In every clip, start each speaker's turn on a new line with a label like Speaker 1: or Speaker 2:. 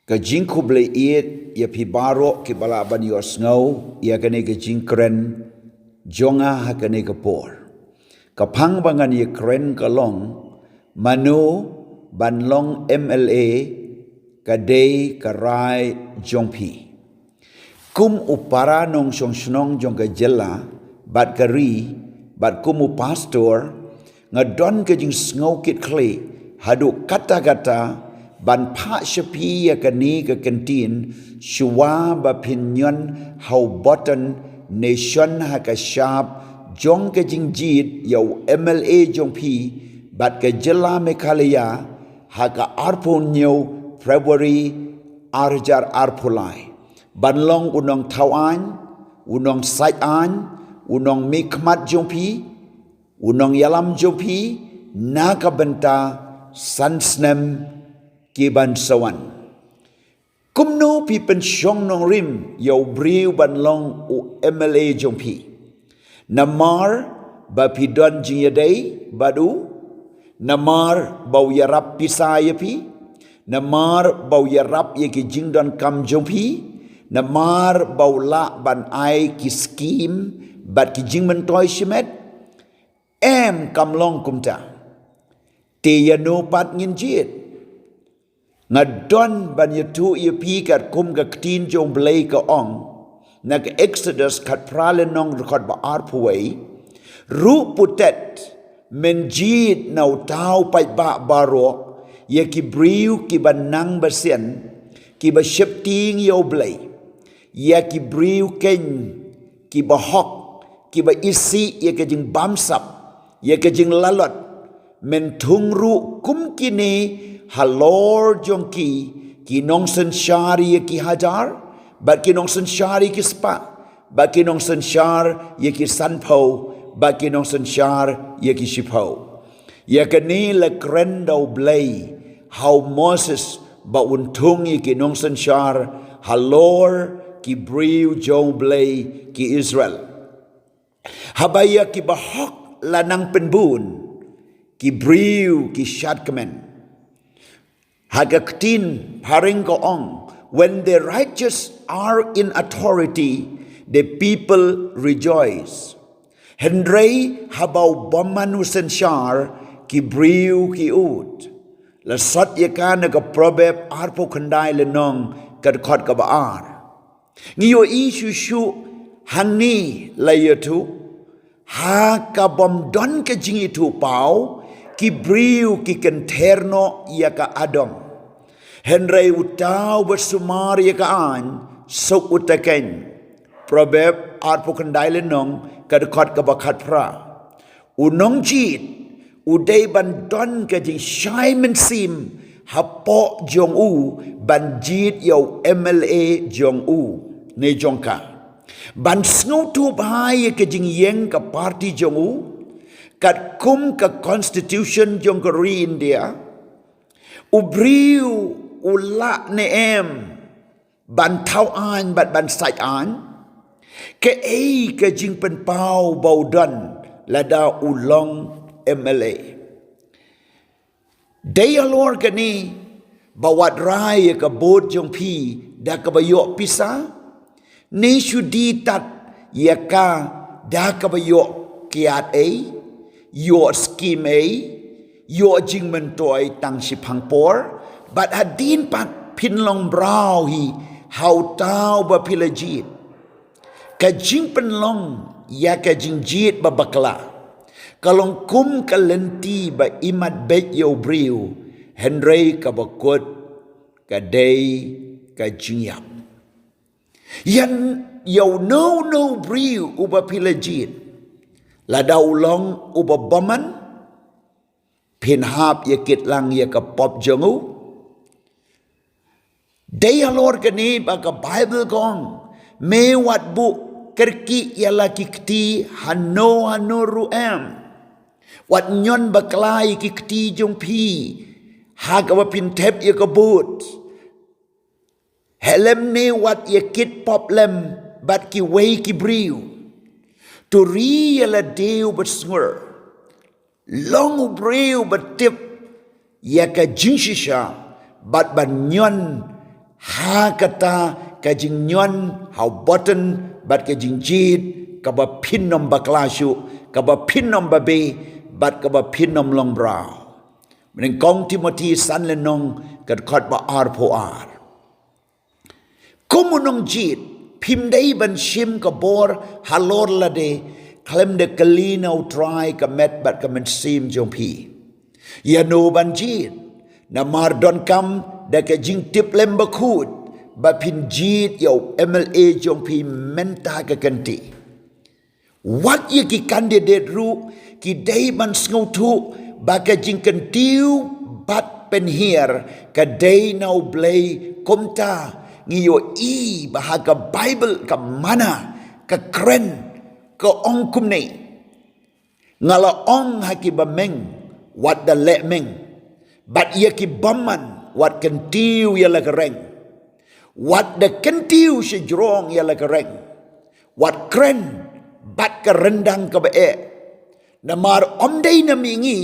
Speaker 1: Ka jing kuble iet ya pi baro ki bala ban yo snow ya kane ka jing kren jonga ha kane ka por. Ka pang bangan ye kren ka long Mano ban long MLA ka day ka rai Jong pi. Kum upara nong song snong jong ka jela bat kari bat kum pastor ngadon ka jing snow kit kle hadu kata-kata ban pa shapi ya kani ka kantin shuwa ba pinyon how button nation ha ka sharp jong ka jing jit yo MLA jong pi bat ka jela mekalaya ha ka arpon nyo February arjar arpulai ban long unong tawan unong sai an unong mikmat jong pi unong yalam jong pi na ka benta sansnem kiban sawan. Kumno pi pensyong nong rim yaw briw ban long u MLA jong pi. Namar ba pi don jing yaday badu. Namar bau yarap pisaya pi. Namar bau yarap ye ki jing don kam jong pi. Namar bau la ban ai ki skim bat ki jing mentoy shimet. Em kam long kumta. Te yano pat ngin jit. Ngadon ban yatu ye pi kat kum ka ktin jong blay ka ong na ka Exodus kat pralen nong rekod ba arpuway ru putet menjit nau tau pai ba baro ye ki briu ki ban nang basien ki ba shepting yo blay ye ki briu ken ki ba hok ki ba isi ye ka jing bamsap ye ka jing lalot men tung ru kum kini halor jongki ki nong sen syari ki hajar bat ki nong sen syari ki spa bat ki nong sen syar ye ki sanpo bat ki nong sen syar ye ki shipo ye kani le krendo blay how Moses ba untung ye ki nong sen syar halor ki briu jong blay ki Israel habaya ki bahok lanang penbun ki briu ki syad kemen Hagaktin paring ko ong, when the righteous are in authority, the people rejoice. Hendrei habau bomanu sensyar ki briu ki ut. La sot yakan na ka probeb arpo kandai lenong kad kot ka baar. Ngiyo isu shu hani layatu ha ka bom don ka jingi tu pau ki briu ki kenterno ya ka adong. Henry utau bersumar ya ka an sok utaken probeb arpo kandai lenong kadekot ka bakat pra unong jit udai ban don ka jing shai men sim hapo jong u ban jit yo MLA jong u ne jongka ban snow tu bahai ka jing yeng ka party jong u kat kum ka constitution jong ka ri India ubriu ula neem ban tau an bat ban sai an ke ke jing pen pau bau don lada ulong MLA daya lor kani bawat rai ka bod jong pi da ka bayo pisa ni shudi tat ya ka da ka bayo kiat yo scheme yo jing mentoy tang si pangpor but hadin pat pin long brow hi how tau ba pilajit ka jing pen long ya ka jing jit ba bakla kalong kum ka lenti ba imat bet yo briu Henry ka bakot ka day ka jing yap yan yo no briu uba pilajit la daw long uba baman pin hap ya kit lang ya ka pop jongu Daya lor kani baka Bible gong me wat bu kerki yala kikti hano ruem wat nyon baklai kikti jong pi hagawa pintep ya kabut helem ne wat ya kit pop lem bat ki wei ki briu to ri yala deu bat sngur long briu bat tip ya ka jinshisha bat ban nyon ha kata ka jing nyon hau boten bat ka jing jid ka ba pin nom baklashu ka ba pin nom ba be bat ka ba pin nom long brow men kong Timothy san le nong ka khot ba ar po ar komunong jid pim dei ban shim ka bor halor la de klem de kalina try ka met bat ka men sim jong pi ya no ban jid na mar don kam da ka jing tip lem ba khut ba pin jid yo MLA jong pi menta ka kanti wat ye ki candidate ru ki dei ban sngo tu ba ka jing kan tiu bat pen here ka dei now blay komta ngiyo i bah ka Bible ka mana ka kren ka ong kumne ngala ong haki ba meng wat da le meng bat ye ki baman wat kan tiu ya la reng wat da kan tiu se jrong ya la reng wat kren bat ka rendang ka ba e na mar om dei na mi ngi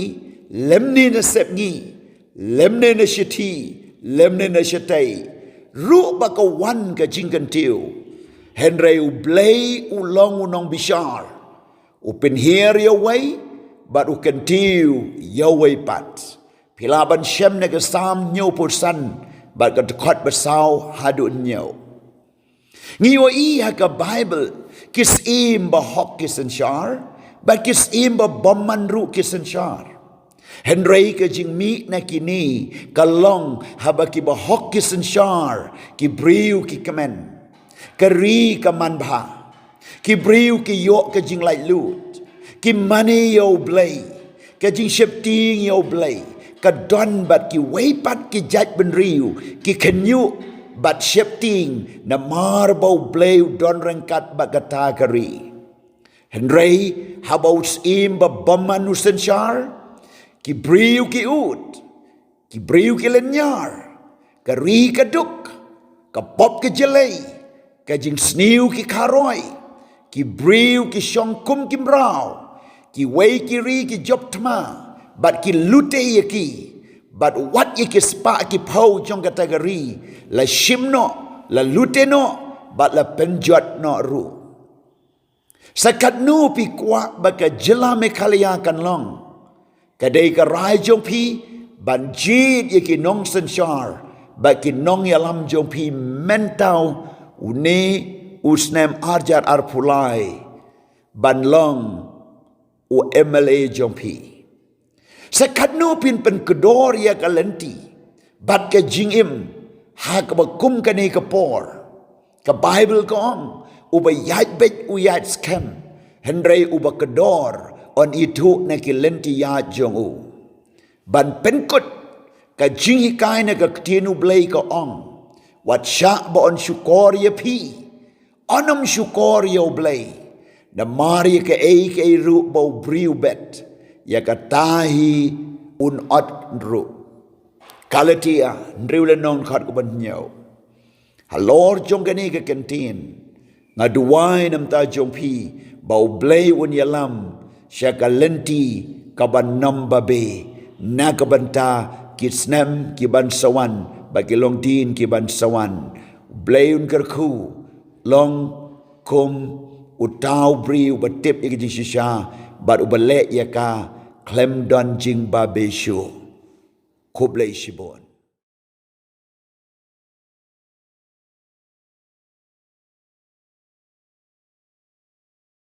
Speaker 1: lemne na sep ngi lemne na shiti lemne na shatai ru ba ka wan ka jingkan tiu henry u blay u long u nong bishar u pen here your way but u can tiu your way pat pila ban shem na ka sam nyo pu san but ka khot ba sao hadu nyo ngiyo i ha ka Bible kis im ba hok kisen shar but kis im ba bomman ru kisen shar Henry ka jing mi na kini kalong haba ki ba hok kisen shar ki briu ki kamen ka ri ka man bha ki briu ki yo ka jing lai lut ki money yo blay ka jing shepting yo blay ka don bat ki way pat ki jaj ben riu ki kenyu bat shepting na marbo blay don rengkat bagata kari Henry habau im ba bomman usen shar ki briu ki ut ki briu ki lenyar ka ri ka duk ka pop ki jelay ka jing sniu ki karoi ki briu ki shong kum ki mrao ki wei ki ri ki job tma bat ki lute ye ki bat wat ye ki spa ki pau jong kategori la shimno la lute no bat la penjot no ru sakat nu pi kwa baka jela me kalia kan long kadai ka rai jong pi ban jid ye ki nong sen shar ba ki nong yalam jong pi mentau uni usnem arjar arpulai ban long u MLA jong pi sakat nu pin pen kedor ya kalenti bat ka jing im ha ka ba kum ka ni ka por ka Bible ko ong u ba yat bet u yat scam henry u ba kedor on itu na ki lenti ya jong u ban penkut ka jing hikai na ka tienu blay ka ong wat sha ba on shukor ya pi onam shukor ya blay na mari ka e ru ba briu bet ya ka tahi un ot ru kalatia ndriu le non khat ko ban nyau halor jong ka ni ka kentin ngaduai nam ta jong pi ba blay un yalam syakalenti kaban namba be na kabanta kisnem kiban sawan bagi long din kiban sawan blayon kerku long kum utau bri ubatip iki shisha bat ubale yaka klem don jing ba be shu kublai shibon